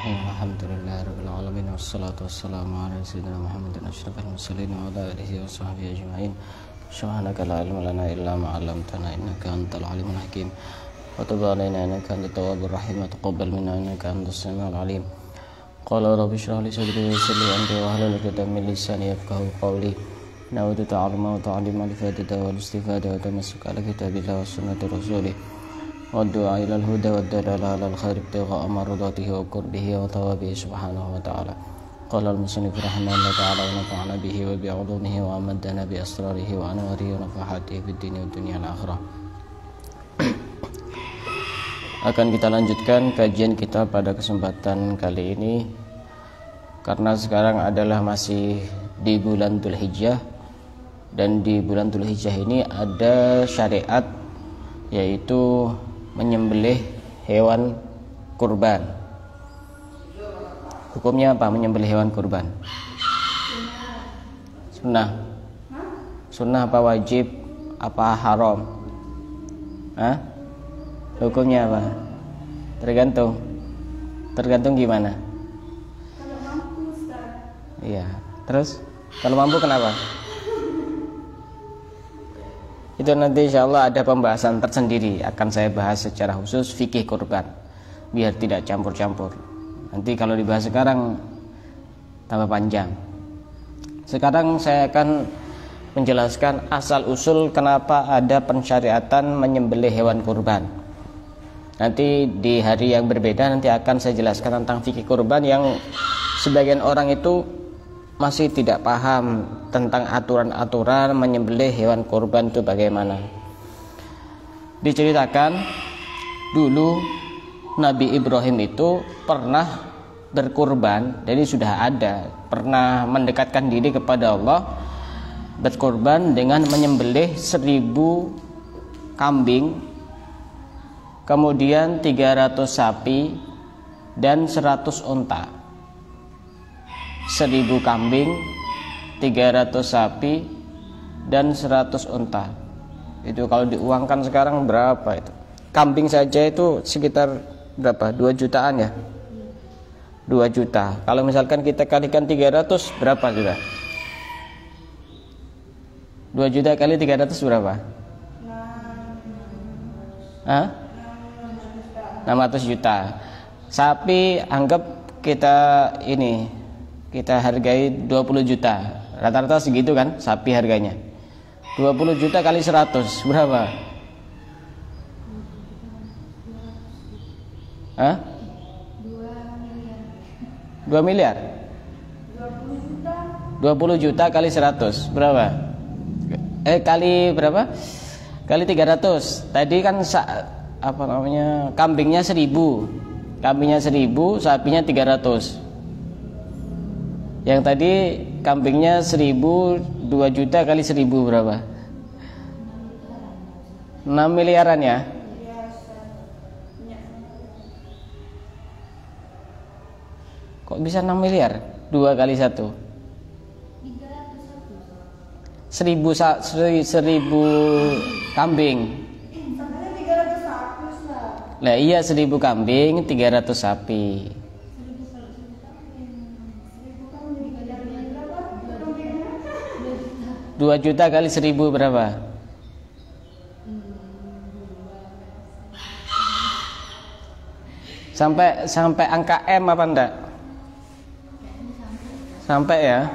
Bismillahirrahmanirrahim. Alhamdulillahirabbil alamin wassalatu wassalamu ala sayyidina Muhammadin asyrafil mursalin wa ala alihi wa sahbihi ajma'in. Subhanaka la ilma lana illa ma 'allamtana innaka antal alimul hakim. Wa tub 'alaina innaka antat tawwabur rahim wa taqabbal minna innaka antas samiul alim. Qala rabbi shrah li sadri wa yassir li amri wa hlul 'uqdatam min lisani yafqahu qawli. Nawaitu ta'alluma wa ta'allima li fadida wal istifada wa tamassuka ala kitabillah wa sunnati rasulih. Wa-du'a ilal huda wa-dalala alal khair ibtigha'a mardatihi wa qurbihi wa thawabihi subhanahu wa ta'ala. Qala al-musannif rahimahullah ta'ala wa nafa'ana bihi wa bi'ulumihi wa amadana bi asrarihi wa anwarihi wa nafahatihi fid dunya wa dunya al-akhirah. Akan kita lanjutkan kajian kita pada kesempatan kali ini, karena sekarang adalah masih di bulan Dzulhijjah, dan di bulan Dzulhijjah ini ada syariat yaitu menyembelih hewan kurban. Hukumnya apa menyembelih hewan kurban? Sunnah. Sunnah apa wajib? Apa haram? Hah? Hukumnya apa? Tergantung. Tergantung gimana? Kalau mampu, Ustaz. Iya. Terus kalau mampu kenapa? Itu nanti insya Allah ada pembahasan tersendiri, akan saya bahas secara khusus fikih kurban biar tidak campur-campur. Nanti kalau dibahas sekarang tambah panjang. Sekarang saya akan menjelaskan asal usul kenapa ada pensyariatan menyembelih hewan kurban. Nanti di hari yang berbeda nanti akan saya jelaskan tentang fikih kurban yang sebagian orang itu masih tidak paham tentang aturan-aturan menyembelih hewan kurban itu bagaimana. Diceritakan dulu Nabi Ibrahim itu pernah berkurban, jadi sudah ada, pernah mendekatkan diri kepada Allah berkurban dengan menyembelih 1000 kambing, kemudian 300 sapi dan 100 unta. 1000 kambing, 300 sapi dan 100 unta. Itu kalau diuangkan sekarang berapa itu? Kambing saja itu sekitar berapa? 2 jutaan ya? 2 juta. Kalau misalkan kita kalikan 300 berapa sudah? 2 juta kali 300 berapa? Hah? 600 juta. Sapi anggap kita hargai 20 juta. Rata-rata segitu kan sapi harganya. 20 juta kali 100 berapa? Hah? 2 miliar. 20 juta kali 100 berapa? Kali berapa? Kali 300. Tadi kan kambingnya 1000. Kambingnya 1000, sapinya 300. Yang tadi kambingnya 1000, 2 juta kali 1000 berapa? 6 miliaran ya? Kok bisa 6 miliar? 2 kali 1 1000 kambing. Lah iya 1000 kambing, 300 sapi. 2 juta kali 1000 berapa? Sampai angka M apa enggak? Sampai ya?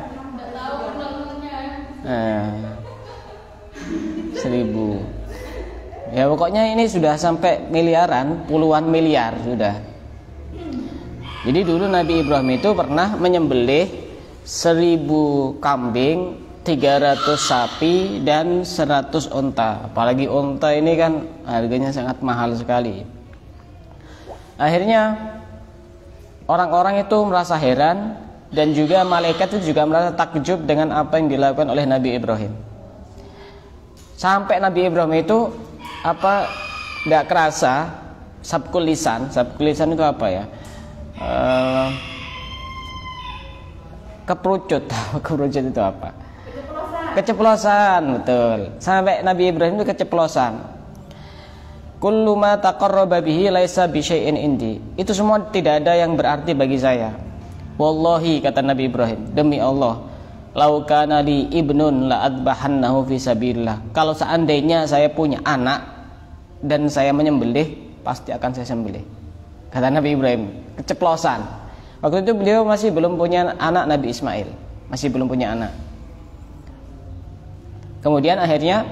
1000. Ya pokoknya ini sudah sampai miliaran, puluhan miliar sudah. Jadi dulu Nabi Ibrahim itu pernah menyembelih 1000 kambing, 300 sapi dan 100 unta. Apalagi unta ini kan harganya sangat mahal sekali. Akhirnya orang-orang itu merasa heran, dan juga malaikat itu juga merasa takjub dengan apa yang dilakukan oleh Nabi Ibrahim. Sampai Nabi Ibrahim itu nggak kerasa sabkul lisan. Sabkul lisan itu apa ya? Keperucut. Keperucut itu apa? Keceplosan, betul. Sampai Nabi Ibrahim itu keceplosan. kullu ma taqarraba bihi laisa bi syai'in indi. Itu semua tidak ada yang berarti bagi saya. Wallahi, kata Nabi Ibrahim, demi Allah, lau kana li ibnun la adbahannahu fi sabilillah. Kalau seandainya saya punya anak dan saya menyembelih, pasti akan saya sembelih. Kata Nabi Ibrahim, keceplosan. Waktu itu beliau masih belum punya anak, Nabi Ismail masih belum punya anak. Kemudian akhirnya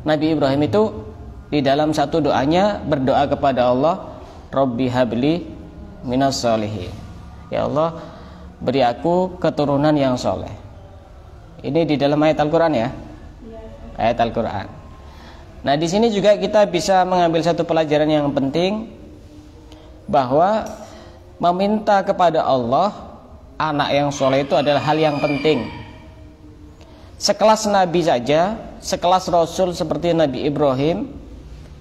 Nabi Ibrahim itu di dalam satu doanya berdoa kepada Allah, Rabbi habli minas sholihin. Ya Allah, beri aku keturunan yang soleh. Ini di dalam ayat Al-Quran ya, ayat Al-Quran. Nah, di sini juga kita bisa mengambil satu pelajaran yang penting, bahwa meminta kepada Allah anak yang soleh itu adalah hal yang penting. Sekelas Nabi saja, sekelas Rasul seperti Nabi Ibrahim,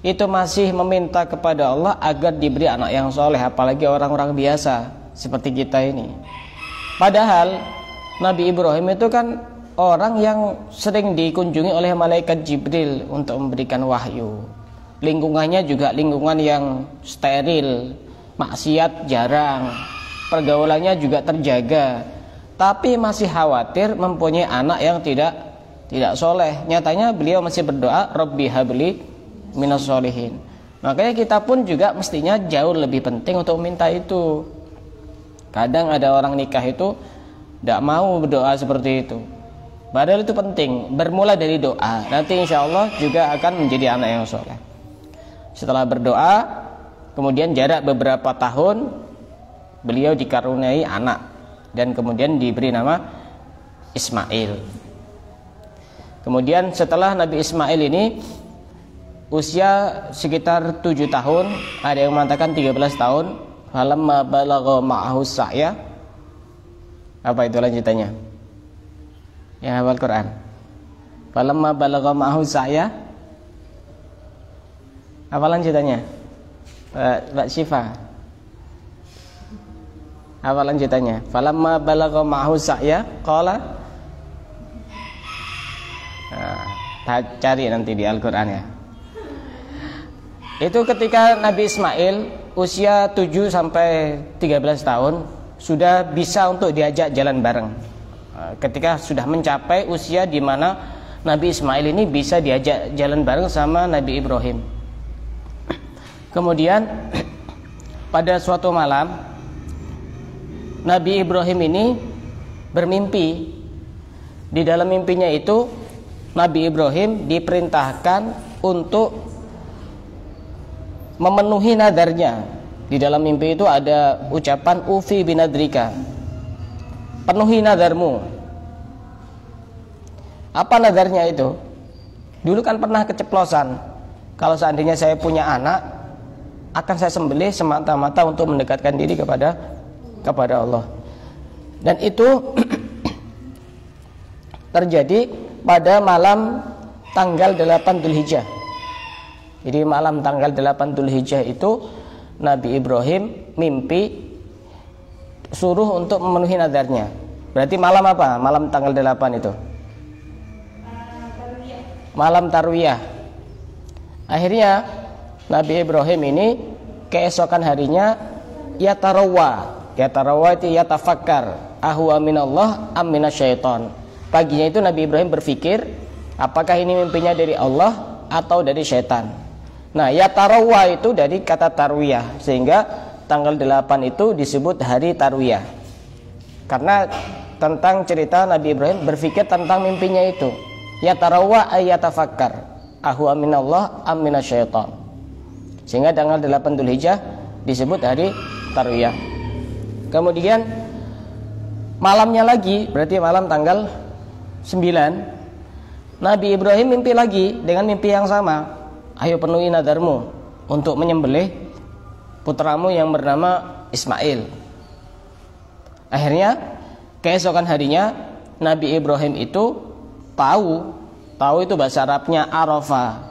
itu masih meminta kepada Allah agar diberi anak yang soleh, apalagi orang-orang biasa seperti kita ini. Padahal Nabi Ibrahim itu kan orang yang sering dikunjungi oleh malaikat Jibril untuk memberikan wahyu. Lingkungannya juga lingkungan yang steril, maksiat jarang, pergaulannya juga terjaga, tapi masih khawatir mempunyai anak yang tidak soleh. Nyatanya beliau masih berdoa, Rabbi habli minas sholihin. Makanya kita pun juga mestinya jauh lebih penting untuk meminta itu. Kadang ada orang nikah itu tidak mau berdoa seperti itu, padahal itu penting. Bermula dari doa, nanti insya Allah juga akan menjadi anak yang soleh. Setelah berdoa, kemudian jarak beberapa tahun, beliau dikaruniai anak dan kemudian diberi nama Ismail. Kemudian setelah Nabi Ismail ini usia sekitar 7 tahun, ada yang mengatakan 13 tahun, falamma balagha ma'ahu sa'ya. Apa itu lanjutannya? Ya, hafal Quran. Falamma balagha ma'ahu sa'ya. Apa lanjutannya? Mbak Syifa. Apa lanjutannya? Falamma balagha ma'ahu sa'ya qala. Nah, cari nanti di Al-Qur'an ya. Itu ketika Nabi Ismail usia 7 sampai 13 tahun sudah bisa untuk diajak jalan bareng. Ketika sudah mencapai usia di mana Nabi Ismail ini bisa diajak jalan bareng sama Nabi Ibrahim. Kemudian pada suatu malam Nabi Ibrahim ini bermimpi. Di dalam mimpinya itu Nabi Ibrahim diperintahkan untuk memenuhi nadarnya. Di dalam mimpi itu ada ucapan ufi binadrika, penuhi nadarmu. Apa nadarnya itu? Dulu kan pernah keceplosan, kalau seandainya saya punya anak, akan saya sembelih semata-mata untuk mendekatkan diri kepada Allah. Dan itu terjadi pada malam tanggal 8 Dzulhijjah. Jadi malam tanggal 8 Dzulhijjah itu Nabi Ibrahim mimpi suruh untuk memenuhi nadarnya. Berarti malam apa? Malam tanggal 8 itu malam Tarwiyah. Akhirnya Nabi Ibrahim ini keesokan harinya yatarawwa itu yatafakkar ahwa minallah am minasyaiton. Paginya itu Nabi Ibrahim berpikir, apakah ini mimpinya dari Allah atau dari syaitan. Nah, yatarawwa itu dari kata tarwiyah, sehingga tanggal 8 itu disebut hari tarwiyah. Karena tentang cerita Nabi Ibrahim berpikir tentang mimpinya itu. Yatarawwa ayatafakkar ahwa minallah am minasyaiton. Sehingga tanggal 8 Dzulhijjah disebut hari tarwiyah. Kemudian malamnya lagi, berarti malam tanggal 9, Nabi Ibrahim mimpi lagi dengan mimpi yang sama. Ayo penuhi nadarmu untuk menyembelih putramu yang bernama Ismail. Akhirnya keesokan harinya Nabi Ibrahim itu tahu itu bahasa Arabnya Arafah,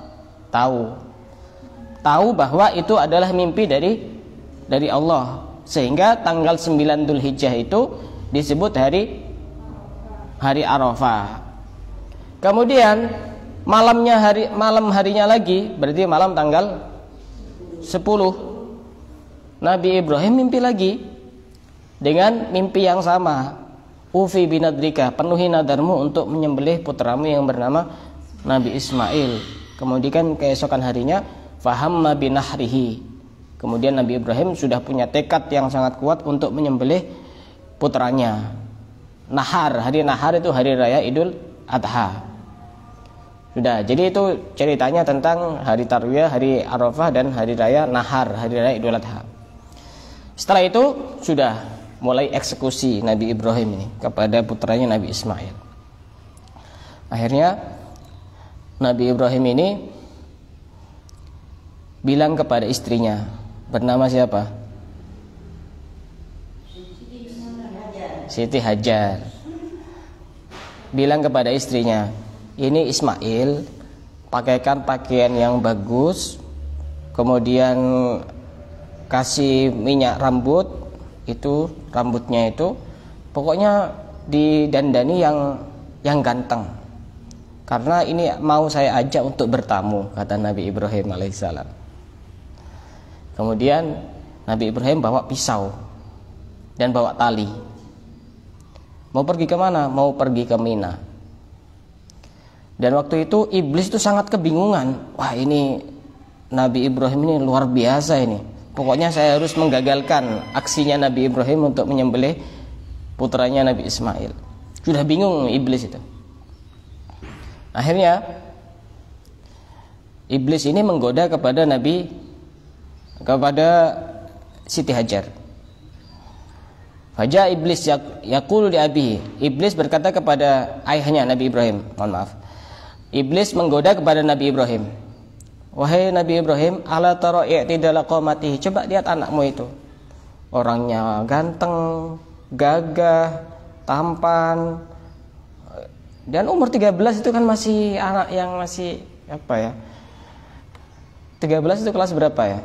tahu bahwa itu adalah mimpi dari Allah, sehingga tanggal 9 Dzulhijjah itu disebut hari Arafah. Kemudian malam harinya lagi, berarti malam tanggal Nabi Ibrahim mimpi lagi dengan mimpi yang sama. Ufi binadrika, penuhi nadarmu untuk menyembelih putramu yang bernama Nabi Ismail. Kemudian keesokan harinya fahamma binahrihi. Kemudian Nabi Ibrahim sudah punya tekad yang sangat kuat untuk menyembelih putranya. Nahar, hari nahar itu hari raya Idul Adha. Sudah, jadi itu ceritanya tentang hari Tarwiyah, hari Arafah, dan hari raya nahar, hari raya Idul Adha. Setelah itu sudah mulai eksekusi Nabi Ibrahim ini kepada putranya Nabi Ismail. Akhirnya Nabi Ibrahim ini bilang kepada istrinya, bernama siapa? Siti Hajar. Bilang kepada istrinya, ini Ismail, pakaikan pakaian yang bagus, kemudian kasih minyak rambut, itu rambutnya itu pokoknya didandani yang ganteng, karena ini mau saya ajak untuk bertamu, kata Nabi Ibrahim alaihissalam. Kemudian Nabi Ibrahim bawa pisau dan bawa tali. Mau pergi kemana? Mau pergi ke Mina. Dan waktu itu iblis itu sangat kebingungan. Wah, ini Nabi Ibrahim ini luar biasa ini. Pokoknya saya harus menggagalkan aksinya Nabi Ibrahim untuk menyembelih putranya Nabi Ismail. Sudah bingung iblis itu. Akhirnya iblis ini menggoda kepada Siti Hajar. Faja iblis yaqulu li abi. Iblis berkata kepada ayahnya Nabi Ibrahim. Mohon maaf. Iblis menggoda kepada Nabi Ibrahim. Wahai Nabi Ibrahim, ala tara i'tidala qamatihi. Coba lihat anakmu itu. Orangnya ganteng, gagah, tampan. Dan umur 13 itu kan masih anak yang masih apa ya? 13 itu kelas berapa ya?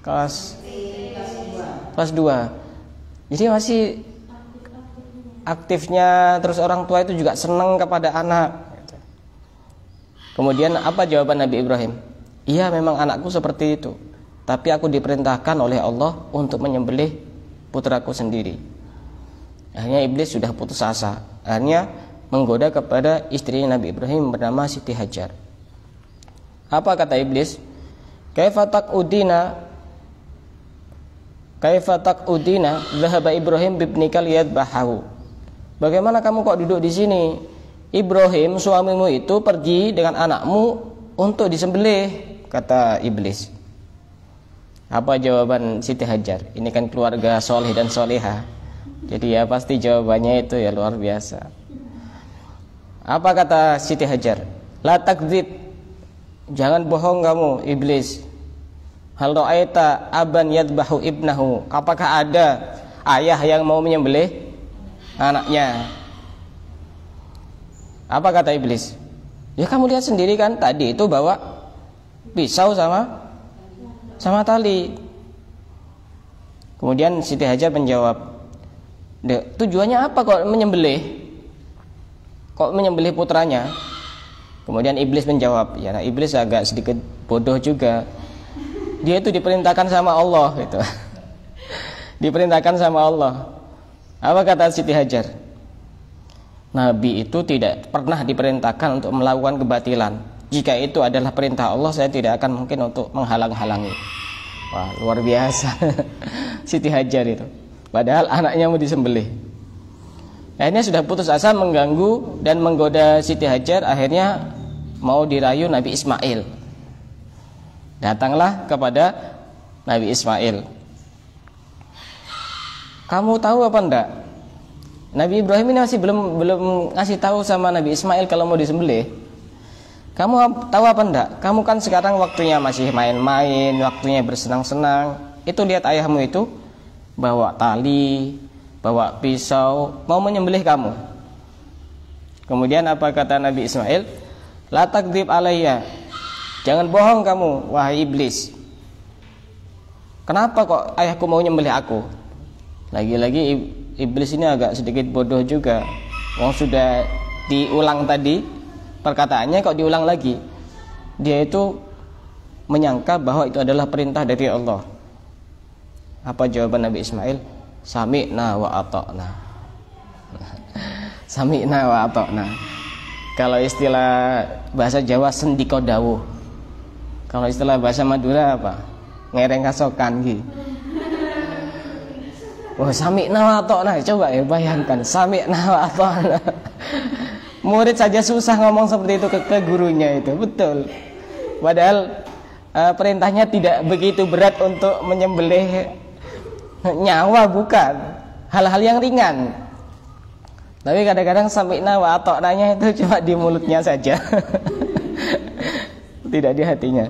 Kelas 2. Jadi masih aktifnya, terus orang tua itu juga senang kepada anak. Kemudian apa jawaban Nabi Ibrahim? Iya, memang anakku seperti itu, tapi aku diperintahkan oleh Allah untuk menyembelih putraku sendiri. Akhirnya iblis sudah putus asa. Akhirnya menggoda kepada istrinya Nabi Ibrahim bernama Siti Hajar. Apa kata iblis? Kaifa taqudina dhahaba Ibrahim bibnika liyadbahu. Bagaimana kamu kok duduk di sini? Ibrahim suamimu itu pergi dengan anakmu untuk disembelih, kata iblis. Apa jawaban Siti Hajar? Ini kan keluarga soleh dan soleha, jadi ya pasti jawabannya itu ya luar biasa. Apa kata Siti Hajar? La takdzib, jangan bohong kamu iblis. Hal ra'aita aban yadbahu ibnahu. Apakah ada ayah yang mau menyembelih anaknya? Apa kata iblis? Ya kamu lihat sendiri kan, tadi itu bawa pisau sama tali. Kemudian Siti Hajar menjawab, tujuannya apa kok menyembelih? Kok menyembelih putranya? Kemudian iblis menjawab, ya nah, iblis agak sedikit bodoh juga. Dia itu diperintahkan sama Allah gitu. Diperintahkan sama Allah. Apa kata Siti Hajar? Nabi itu tidak pernah diperintahkan untuk melakukan kebatilan. Jika itu adalah perintah Allah, saya tidak akan mungkin untuk menghalang-halangi. Wah, luar biasa. Siti Hajar itu. Padahal anaknya mau disembelih. Akhirnya sudah putus asa, mengganggu dan menggoda Siti Hajar. Akhirnya mau dirayu Nabi Ismail. Datanglah kepada Nabi Ismail. Kamu tahu apa enggak? Nabi Ibrahim ini masih belum ngasih tahu sama Nabi Ismail kalau mau disembelih. Kamu tahu apa enggak? Kamu kan sekarang waktunya masih main-main, waktunya bersenang-senang. Itu lihat ayahmu itu bawa tali, bawa pisau, mau menyembelih kamu. Kemudian apa kata Nabi Ismail? La takdzib alayya. Jangan bohong kamu, wahai iblis. Kenapa kok ayahku mau nyembelih aku? Lagi-lagi iblis ini agak sedikit bodoh juga. Wong sudah diulang tadi perkataannya, kok diulang lagi. Dia itu menyangka bahwa itu adalah perintah dari Allah. Apa jawaban Nabi Ismail? Sami'na wa ata'na. Sami'na wa ata'na. Kalau istilah bahasa Jawa sendiko dawuh. Kalau istilah bahasa Madura apa? Ngereng kasokan gitu. Oh, sami'na wa ata'na. Coba ya bayangkan, sami'na wa ata'na. Murid saja susah ngomong seperti itu ke gurunya itu, betul. Padahal perintahnya tidak begitu berat untuk menyembelih nyawa, bukan hal-hal yang ringan. Tapi kadang-kadang sami'na wa ata'nanya itu cuma di mulutnya saja. Tidak di hatinya.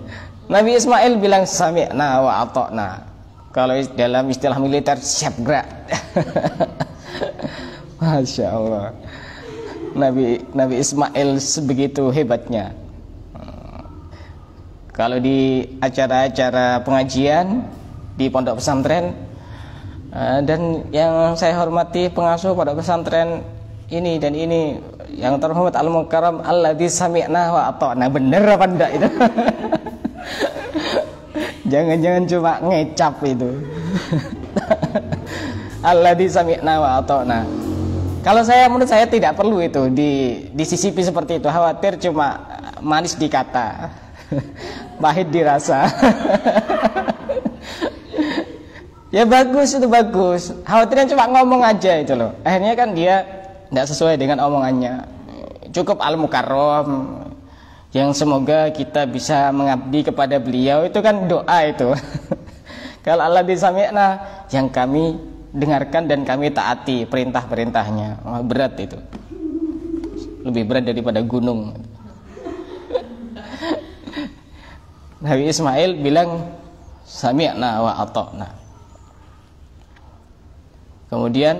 Nabi Ismail bilang sami'na wa ata'na. Kalau dalam istilah militer, siap gerak. Masya Allah. Nabi Ismail sebegitu hebatnya. Kalau di acara-acara pengajian di pondok pesantren, dan yang saya hormati pengasuh pondok pesantren ini dan ini, yang terhormat Al-Mukarram alladzi sami'na wa ata'na, bener apa enggak itu? Jangan-jangan cuma ngecap itu. Alladzi sami'na wa ata'na. Kalau menurut saya tidak perlu itu disisipi seperti itu, khawatir cuma manis di kata, pahit dirasa. Ya bagus, itu bagus. Khawatirnya cuma ngomong aja itu loh. Akhirnya kan dia tidak sesuai dengan omongannya. Cukup Al-Mukarram, yang semoga kita bisa mengabdi kepada beliau, itu kan doa itu. Kalau Allah disami'na, yang kami dengarkan dan kami taati perintah-perintahnya. Wah, berat itu. Lebih berat daripada gunung. Nabi Ismail bilang sami'na wa ata'na. Kemudian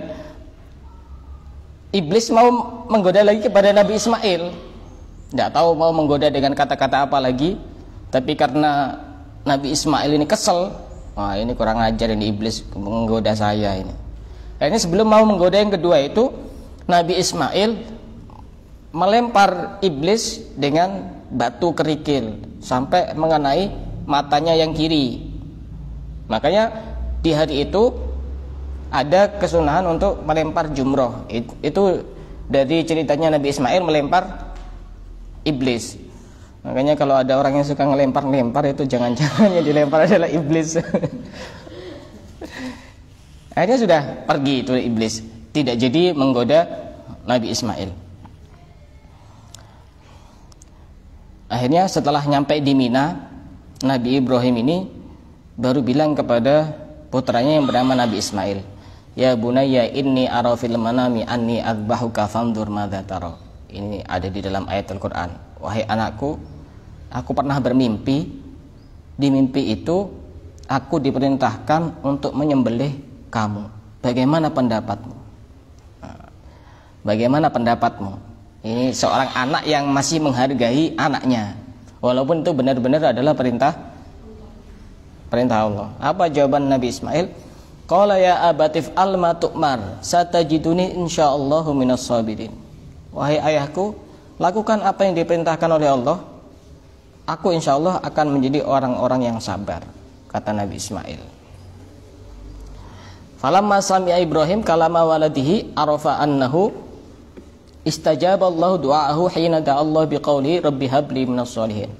iblis mau menggoda lagi kepada Nabi Ismail. Tidak tahu mau menggoda dengan kata-kata apa lagi. Tapi karena Nabi Ismail ini kesel, wah ini kurang ajar ini iblis menggoda saya ini. Akhirnya sebelum mau menggoda yang kedua itu, Nabi Ismail melempar iblis dengan batu kerikil sampai mengenai matanya yang kiri. Makanya di hari itu ada kesunahan untuk melempar jumroh. Itu dari ceritanya Nabi Ismail melempar iblis. Makanya kalau ada orang yang suka ngelempar-lempar, itu jangan-jangan yang dilempar adalah iblis. Akhirnya sudah pergi itu iblis, tidak jadi menggoda Nabi Ismail. Akhirnya setelah nyampe di Mina, Nabi Ibrahim ini baru bilang kepada putranya yang bernama Nabi Ismail, ya bunayya inni ara fil manami anni adbahuka fanzur madza tara. Ini ada di dalam ayat Al-Qur'an. Wahai anakku, aku pernah bermimpi. Di mimpi itu aku diperintahkan untuk menyembelih kamu. Bagaimana pendapatmu? Bagaimana pendapatmu? Ini seorang anak yang masih menghargai anaknya, walaupun itu benar-benar adalah perintah Allah. Apa jawaban Nabi Ismail? Qala ya abatif alma tu'mar satajiduni insyaallahu minas sabirin. Wahai ayahku, lakukan apa yang diperintahkan oleh Allah. Aku insyaallah akan menjadi orang-orang yang sabar, kata Nabi Ismail. Falamma sami'a Ibrahim kalama waladihi arafa annahu istajaba Allah du'aahu hina da'a Allah biqauli rabbi habli minas sholihin.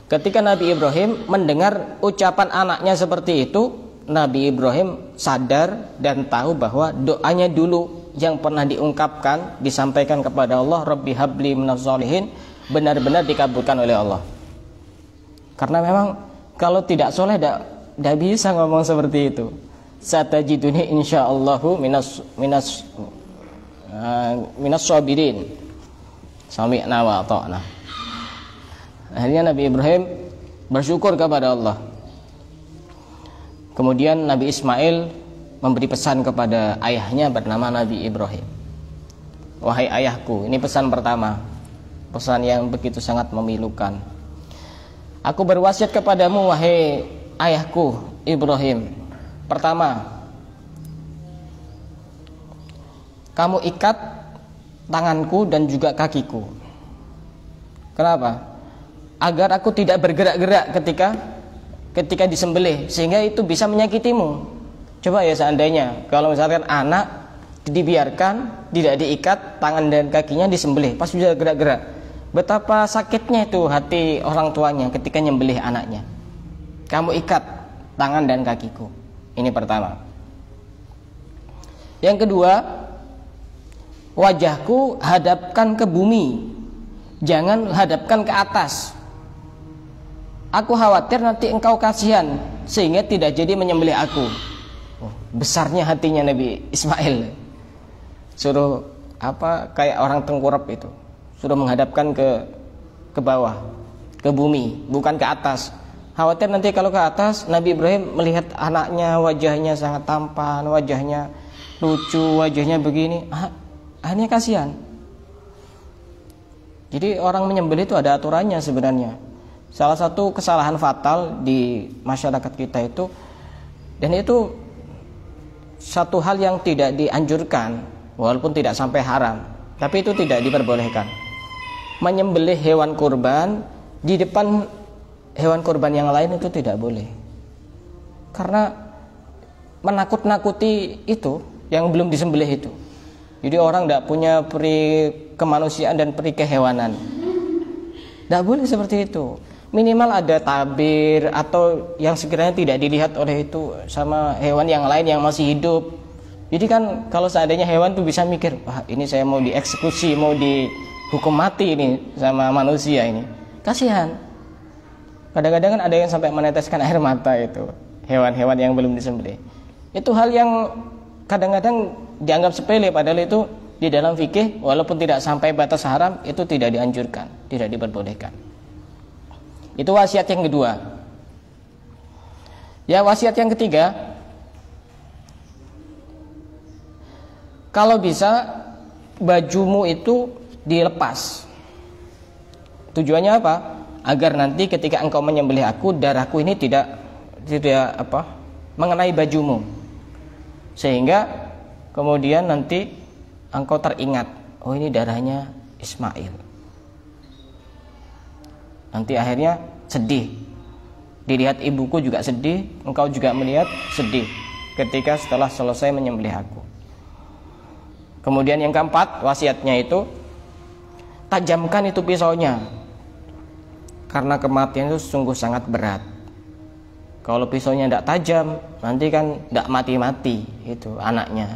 Ketika Nabi Ibrahim mendengar ucapan anaknya seperti itu, Nabi Ibrahim sadar dan tahu bahwa doanya dulu yang pernah diungkapkan, disampaikan kepada Allah, Rabbi habli minas sholihin, benar-benar dikabulkan oleh Allah. Karena memang kalau tidak soleh tidak bisa ngomong seperti itu. Satajiduni insyaallahu minas sabirin. Sami'na wa ata'na. Akhirnya Nabi Ibrahim bersyukur kepada Allah. Kemudian Nabi Ismail memberi pesan kepada ayahnya bernama Nabi Ibrahim. Wahai ayahku, ini pesan pertama, pesan yang begitu sangat memilukan. Aku berwasiat kepadamu wahai ayahku Ibrahim. Pertama, kamu ikat tanganku dan juga kakiku. Kenapa? Agar aku tidak bergerak-gerak ketika ketika disembelih sehingga itu bisa menyakitimu. Coba ya seandainya kalau misalkan anak dibiarkan, tidak diikat tangan dan kakinya, disembelih pas bisa gerak-gerak, betapa sakitnya itu hati orang tuanya ketika nyembelih anaknya. Kamu ikat tangan dan kakiku. Ini pertama. Yang kedua, wajahku hadapkan ke bumi, jangan hadapkan ke atas. Aku khawatir nanti engkau kasihan sehingga tidak jadi menyembelih aku. Besarnya hatinya Nabi Ismail. Suruh kayak orang tengkurap itu. Suruh menghadapkan ke bawah, ke bumi, bukan ke atas. Khawatir nanti kalau ke atas Nabi Ibrahim melihat anaknya, wajahnya sangat tampan, wajahnya lucu, wajahnya begini, akhirnya kasihan. Jadi orang menyembelih itu ada aturannya sebenarnya. Salah satu kesalahan fatal di masyarakat kita itu, dan itu satu hal yang tidak dianjurkan, walaupun tidak sampai haram, tapi itu tidak diperbolehkan. Menyembelih hewan kurban di depan hewan kurban yang lain itu tidak boleh, karena menakut-nakuti itu yang belum disembelih itu. Jadi orang tidak punya peri kemanusiaan dan peri kehewanan. Tidak boleh seperti itu. Minimal ada tabir atau yang sekiranya tidak dilihat oleh itu sama hewan yang lain yang masih hidup. Jadi kan kalau seandainya hewan tuh bisa mikir, wah ini saya mau dieksekusi, mau dihukum mati ini sama manusia ini. Kasihan. Kadang-kadang kan ada yang sampai meneteskan air mata itu, hewan-hewan yang belum disembelih. Itu hal yang kadang-kadang dianggap sepele, padahal itu di dalam fikih walaupun tidak sampai batas haram itu tidak dianjurkan, tidak diperbolehkan. Itu wasiat yang kedua. Ya, wasiat yang ketiga, kalau bisa bajumu itu dilepas. Tujuannya apa? Agar nanti ketika engkau menyembelih aku, darahku ini tidak mengenai bajumu, sehingga kemudian nanti engkau teringat, oh ini darahnya Ismail. Nanti akhirnya sedih, dilihat ibuku juga sedih, engkau juga melihat sedih ketika setelah selesai menyembelih aku. Kemudian yang keempat, wasiatnya itu tajamkan itu pisaunya, karena kematian itu sungguh sangat berat. Kalau pisaunya tidak tajam, nanti kan tidak mati-mati itu anaknya.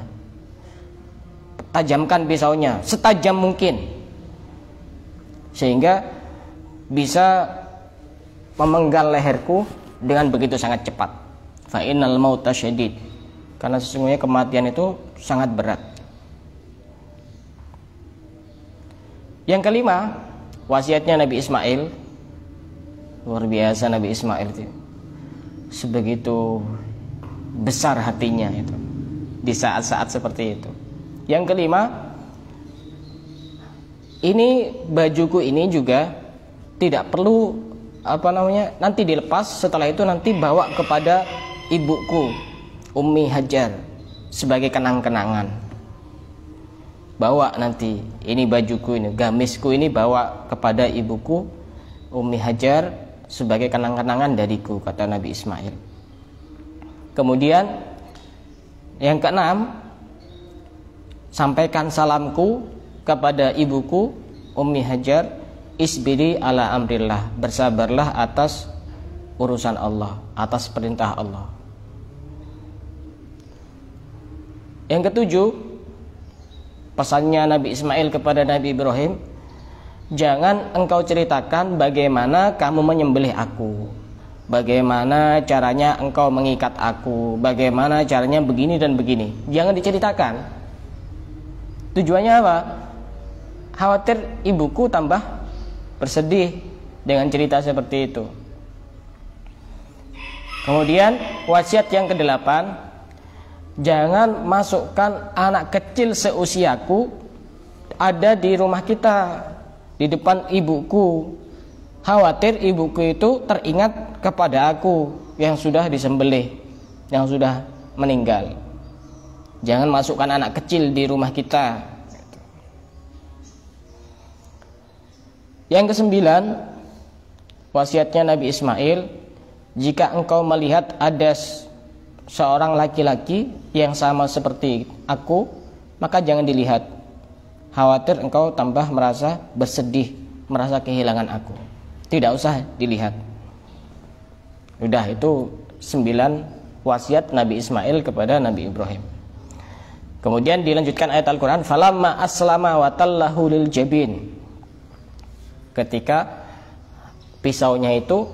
Tajamkan pisaunya setajam mungkin, sehingga bisa memenggal leherku dengan begitu sangat cepat. Fa innal mauta syadid, karena sesungguhnya kematian itu sangat berat. Yang kelima, wasiatnya Nabi Ismail. Luar biasa Nabi Ismail itu, sebegitu besar hatinya itu di saat-saat seperti itu. Yang kelima, ini bajuku ini juga tidak perlu nanti dilepas, setelah itu nanti bawa kepada ibuku Ummi Hajar sebagai kenang-kenangan. Bawa nanti ini bajuku ini, gamisku ini bawa kepada ibuku Ummi Hajar sebagai kenang-kenangan dariku, kata Nabi Ismail. Kemudian yang keenam, sampaikan salamku kepada ibuku Ummi Hajar, isbiri ala amrillah, bersabarlah atas urusan Allah, atas perintah Allah. Yang ketujuh, pesannya Nabi Ismail kepada Nabi Ibrahim, jangan engkau ceritakan bagaimana kamu menyembelih aku, bagaimana caranya engkau mengikat aku, bagaimana caranya begini dan begini. Jangan diceritakan. Tujuannya apa? Khawatir ibuku tambah bersedih dengan cerita seperti itu. Kemudian wasiat yang ke-8, jangan masukkan anak kecil seusiaku ada di rumah kita, di depan ibuku. Khawatir ibuku itu teringat kepada aku yang sudah disembelih, yang sudah meninggal. Jangan masukkan anak kecil di rumah kita. Yang ke-9, wasiatnya Nabi Ismail, jika engkau melihat ada seorang laki-laki yang sama seperti aku, maka jangan dilihat. Khawatir engkau tambah merasa bersedih, merasa kehilangan aku. Tidak usah dilihat. Udah, itu 9 wasiat Nabi Ismail kepada Nabi Ibrahim. Kemudian dilanjutkan ayat Al-Quran, falamma aslama wa tallahu lil jabin. Ketika pisaunya itu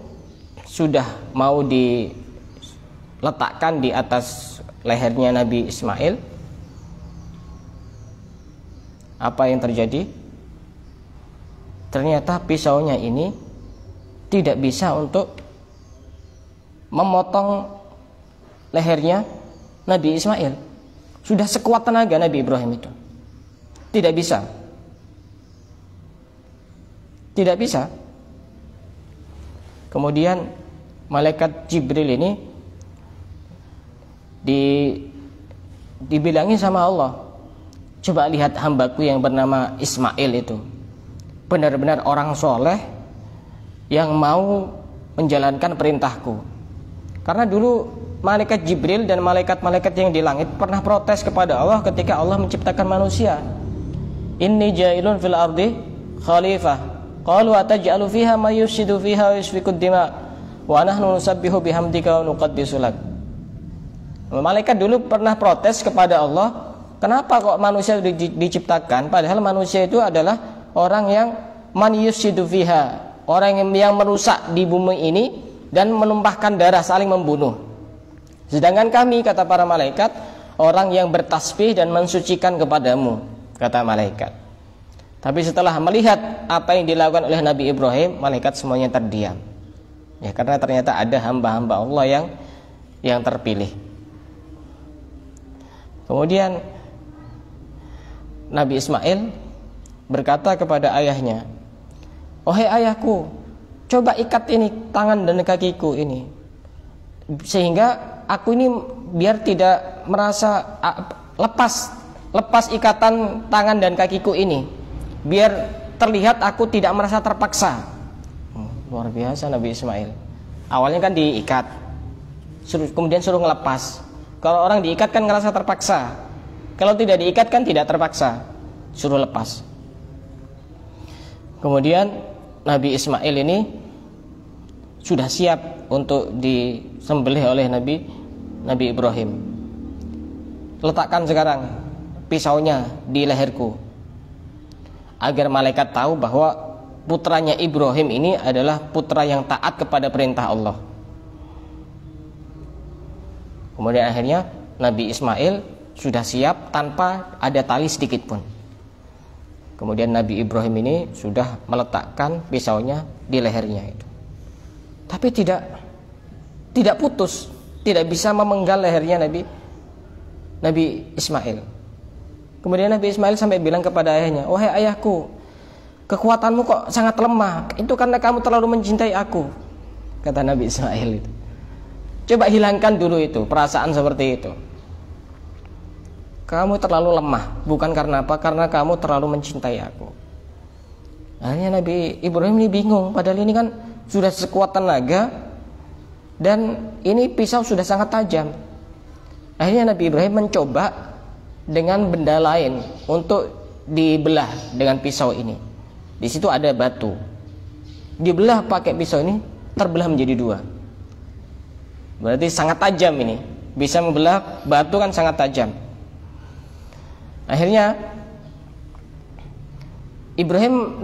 sudah mau diletakkan di atas lehernya Nabi Ismail, apa yang terjadi? Ternyata pisaunya ini tidak bisa untuk memotong lehernya Nabi Ismail. Sudah sekuat tenaga Nabi Ibrahim itu. Tidak bisa. Tidak bisa. Kemudian malaikat Jibril ini dibilangi sama Allah, coba lihat hambaku yang bernama Ismail itu, benar-benar orang soleh yang mau menjalankan perintahku. Karena dulu malaikat Jibril dan malaikat-malaikat yang di langit pernah protes kepada Allah ketika Allah menciptakan manusia. Inni ja'ilun fil ardi khalifah. Qalu ataj'alu fiha may yufsidu fiha wa yasfikud dima wa nahnu nusabbihu bihamdika wa nuqaddisu lak. Malaikat dulu pernah protes kepada Allah, kenapa kok manusia diciptakan padahal manusia itu adalah orang yang man yufsidu fiha, orang yang merusak di bumi ini dan menumpahkan darah, saling membunuh. Sedangkan kami, kata para malaikat, orang yang bertasbih dan mensucikan kepadamu, kata malaikat. Tapi setelah melihat apa yang dilakukan oleh Nabi Ibrahim, malaikat semuanya terdiam. Ya, karena ternyata ada hamba-hamba Allah yang terpilih. Kemudian Nabi Ismail berkata kepada ayahnya, "Wahai ayahku, coba ikat ini tangan dan kakiku ini, sehingga aku ini biar tidak merasa lepas ikatan tangan dan kakiku ini, biar terlihat aku tidak merasa terpaksa." Luar biasa Nabi Ismail. Awalnya kan diikat, kemudian suruh ngelepas. Kalau orang diikat kan ngerasa terpaksa, kalau tidak diikat kan tidak terpaksa, suruh lepas. Kemudian Nabi Ismail ini sudah siap untuk disembelih oleh Nabi Ibrahim. Letakkan sekarang pisaunya di leherku, agar malaikat tahu bahwa putranya Ibrahim ini adalah putra yang taat kepada perintah Allah. Kemudian akhirnya Nabi Ismail sudah siap tanpa ada tali sedikit pun. Kemudian Nabi Ibrahim ini sudah meletakkan pisaunya di lehernya itu. Tapi tidak putus, tidak bisa memenggal lehernya Nabi Ismail. Kemudian Nabi Ismail sampai bilang kepada ayahnya, "Wahai ayahku, kekuatanmu kok sangat lemah. Itu karena kamu terlalu mencintai aku," kata Nabi Ismail itu. Coba hilangkan dulu itu perasaan seperti itu. Kamu terlalu lemah, bukan karena apa? Karena kamu terlalu mencintai aku. Akhirnya Nabi Ibrahim ini bingung, padahal ini kan sudah sekuat tenaga dan ini pisau sudah sangat tajam. Akhirnya Nabi Ibrahim mencoba dengan benda lain untuk dibelah dengan pisau ini. Di situ ada batu, dibelah pakai pisau ini, terbelah menjadi 2. Berarti sangat tajam ini, bisa membelah batu kan sangat tajam. Akhirnya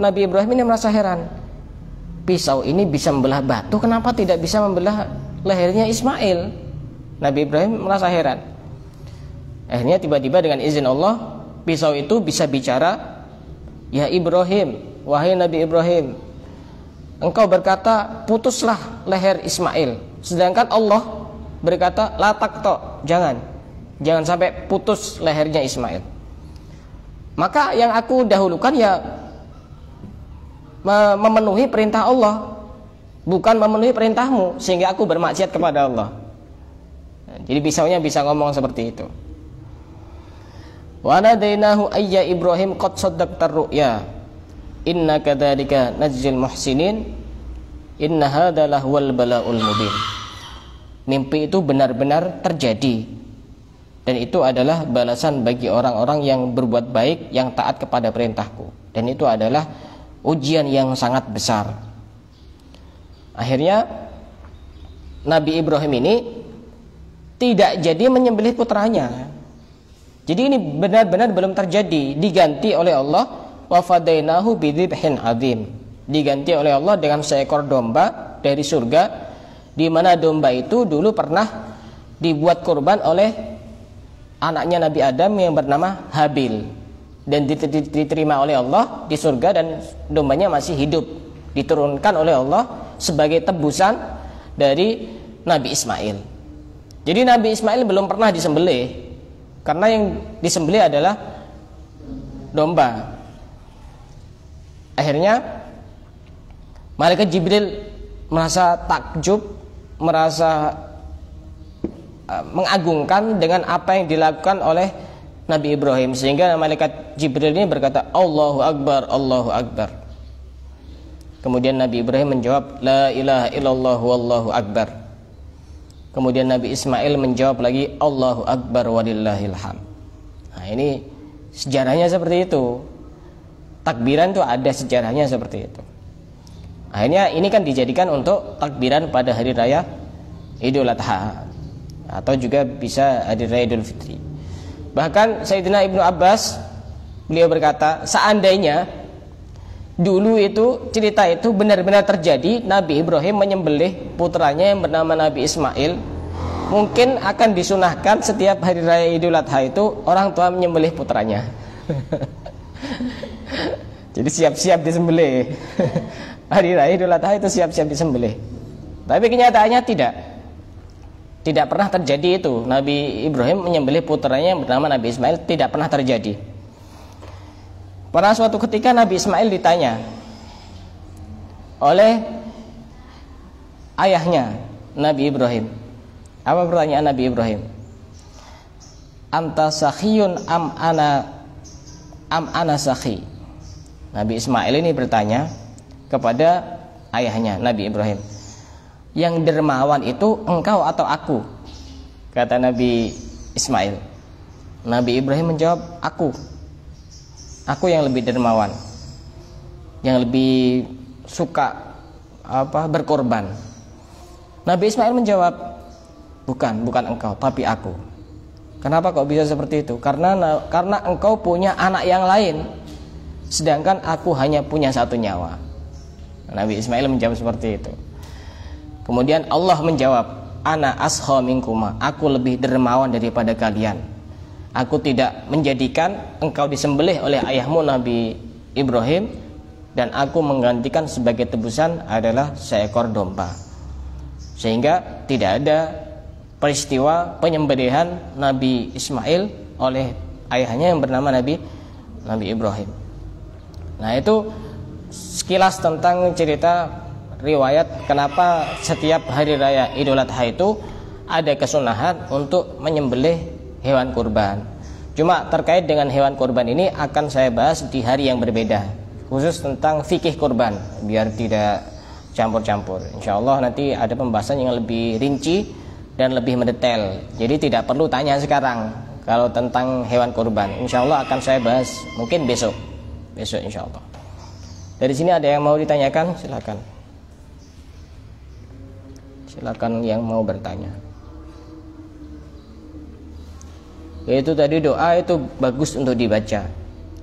Nabi Ibrahim ini merasa heran, pisau ini bisa membelah batu, kenapa tidak bisa membelah lehernya Ismail? Nabi Ibrahim merasa heran. Akhirnya tiba-tiba dengan izin Allah, pisau itu bisa bicara, "Ya Ibrahim, wahai Nabi Ibrahim, engkau berkata putuslah leher Ismail." Sedangkan Allah berkata, "La taqta," jangan sampai putus lehernya Ismail. Maka yang aku dahulukan ya memenuhi perintah Allah, bukan memenuhi perintahmu, sehingga aku bermaksiat kepada Allah. Jadi pisaunya bisa ngomong seperti itu. Wa nadainahu ayya Ibrahim qad saddaqta ar-ru'ya inna kadzalika najzil muhsinin inna hadza lahwal bala'ul mubin. mimpi itu benar-benar terjadi, dan itu adalah balasan bagi orang-orang yang berbuat baik, yang taat kepada perintahku, dan itu adalah ujian yang sangat besar. Akhirnya Nabi Ibrahim ini tidak jadi menyembelih putranya. Jadi ini benar-benar belum terjadi, diganti oleh Allah, wa fadainahu bidzibhin adzim, diganti oleh Allah dengan seekor domba dari surga, di mana domba itu dulu pernah dibuat kurban oleh anaknya Nabi Adam yang bernama Habil, dan diterima oleh Allah di surga, dan dombanya masih hidup, diturunkan oleh Allah sebagai tebusan dari Nabi Ismail. Jadi Nabi Ismail belum pernah disembelih, karena yang disembelih adalah domba. Akhirnya malaikat Jibril merasa takjub, merasa mengagungkan dengan apa yang dilakukan oleh Nabi Ibrahim, sehingga malaikat Jibril ini berkata, Allahu Akbar, Allahu Akbar. Kemudian Nabi Ibrahim menjawab, La ilaha illallah wallahu akbar. Kemudian Nabi Ismail menjawab lagi, Allahu Akbar walillahil hamd. Nah, ini sejarahnya seperti itu. Takbiran itu ada sejarahnya seperti itu. Akhirnya ini kan dijadikan untuk takbiran pada hari raya Idul Adha, atau juga bisa hari raya Idul Fitri. Bahkan Sayyidina Ibnu Abbas, beliau berkata, seandainya dulu itu cerita itu benar-benar terjadi, Nabi Ibrahim menyembelih putranya yang bernama Nabi Ismail, mungkin akan disunahkan setiap hari raya Idul Adha itu orang tua menyembelih putranya. Jadi siap-siap disembelih. Hari raya Idul Adha itu siap-siap disembelih. Tapi kenyataannya tidak pernah terjadi itu. Nabi Ibrahim menyembelih putranya yang bernama Nabi Ismail, tidak pernah terjadi. Pada suatu ketika Nabi Ismail ditanya oleh ayahnya Nabi Ibrahim. Apa pertanyaan Nabi Ibrahim? Anta sakhiyun am ana sakhi. Nabi Ismail ini bertanya kepada ayahnya Nabi Ibrahim, yang dermawan itu engkau atau aku? Kata Nabi Ismail. Nabi Ibrahim menjawab, aku yang lebih dermawan, yang lebih suka berkorban. Nabi Ismail menjawab, bukan engkau, tapi aku. Kenapa kok bisa seperti itu? Karena engkau punya anak yang lain, sedangkan aku hanya punya satu nyawa. Nabi Ismail menjawab seperti itu. Kemudian Allah menjawab, ana asha minkuma, aku lebih dermawan daripada kalian. Aku tidak menjadikan engkau disembelih oleh ayahmu Nabi Ibrahim, dan aku menggantikan sebagai tebusan adalah seekor domba. Sehingga tidak ada peristiwa penyembelihan Nabi Ismail oleh ayahnya yang bernama Nabi Ibrahim. Nah, itu sekilas tentang cerita riwayat kenapa setiap hari raya Idul Adha itu ada kesunahan untuk menyembelih hewan kurban. Cuma terkait dengan hewan kurban ini akan saya bahas di hari yang berbeda, khusus tentang fikih kurban, biar tidak campur-campur. Insya Allah nanti ada pembahasan yang lebih rinci dan lebih mendetail. Jadi tidak perlu tanya sekarang kalau tentang hewan kurban. Insya Allah akan saya bahas mungkin besok insya Allah. Dari sini ada yang mau ditanyakan? Silakan yang mau bertanya. Yaitu tadi doa itu bagus untuk dibaca,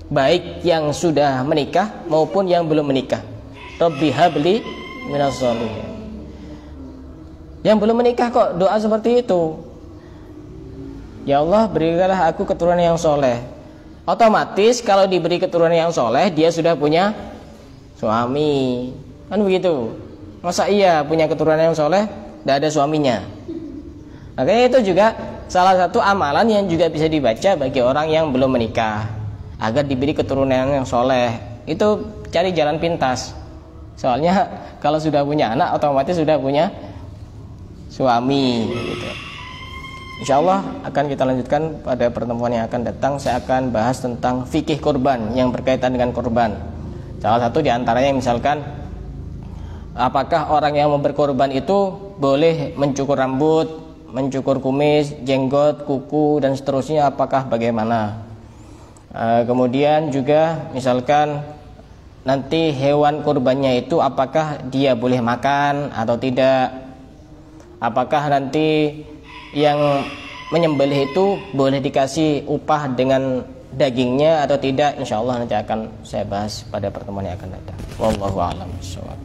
baik yang sudah menikah maupun yang belum menikah. Rabbi habli minas sholihin. Yang belum menikah kok doa seperti itu, ya Allah berikanlah aku keturunan yang soleh. Otomatis kalau diberi keturunan yang soleh, dia sudah punya suami, kan begitu. Masa iya punya keturunan yang soleh tidak ada suaminya? Makanya itu juga salah satu amalan yang juga bisa dibaca bagi orang yang belum menikah, agar diberi keturunan yang soleh. Itu cari jalan pintas. Soalnya kalau sudah punya anak, otomatis sudah punya suami gitu. Insya Allah akan kita lanjutkan pada pertemuan yang akan datang. Saya akan bahas tentang fikih kurban yang berkaitan dengan kurban. Salah satu diantaranya misalkan, apakah orang yang mau berkorban itu boleh mencukur rambut, mencukur kumis, jenggot, kuku dan seterusnya, apakah bagaimana? Kemudian juga misalkan nanti hewan kurbannya itu apakah dia boleh makan atau tidak? Apakah nanti yang menyembelih itu boleh dikasih upah dengan dagingnya atau tidak? Insyaallah nanti akan saya bahas pada pertemuan yang akan datang. Wallahu a'lam bishawab.